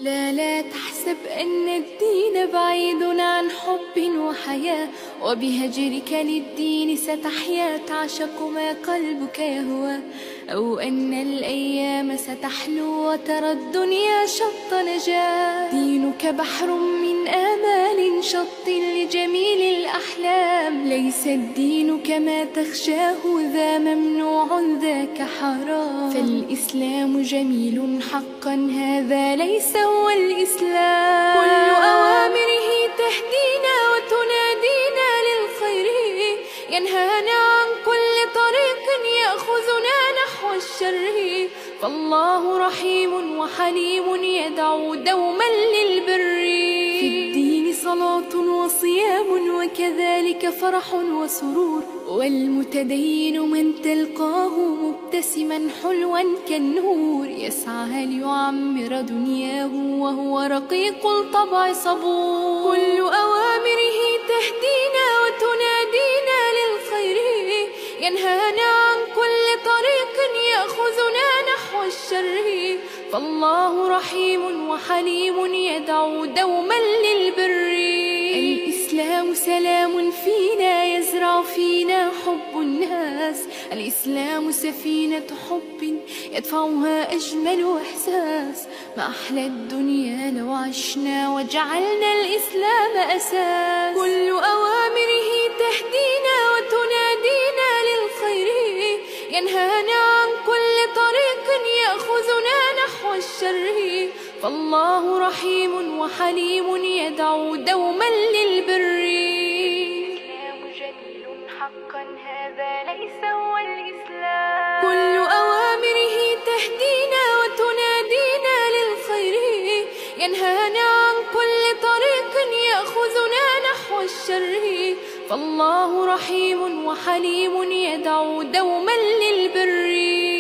لا تحسب أن الدين بعيد عن حب وحياة، وبهجرك للدين ستحيا تعشق ما قلبك يهوى، أو أن الأيام ستحلو وترى الدنيا شط نجاة. دينك بحر من آمال شط لجميل الأحلام، ليس الدين كما تخشاه ذا ممنوع ذاك حرام. فالإسلام جميل حقا هذا ليس هو الإسلام، كل أوامره تهدينا وتنادينا للخير، ينهانا عن كل طريق يأخذنا نحو الشر. فالله رحيم وحليم يدعو دوما للبر. في الدين صلاة وصيام وكذلك فرح وسرور، والمتدين من تلقاه مبتسما حلوا كالنور، يسعى ليعمر دنياه وهو رقيق الطبع صبور. كل أوامره تهدينا وتنادينا للخير، ينهانا عن كل طريق يأخذنا نحو الشر. فالله رحيم وحليم يدعو دوما للبر. الإسلام سلام فينا يزرع فينا حب الناس، الإسلام سفينة حب يدفعها أجمل إحساس. ما أحلى الدنيا لو عشنا وجعلنا الإسلام أساس. كل أوامره تهدينا وتنادينا للخير، ينهانا عن كل طريق يأخذنا نحو الشر. فالله رحيم وحليم يدعو دوما للبر. الإسلام جميل حقا هذا ليس هو الإسلام، كل أوامره تهدينا وتنادينا للخير، ينهانا عن كل طريق يأخذنا نحو الشر. فالله رحيم وحليم يدعو دوما للبر.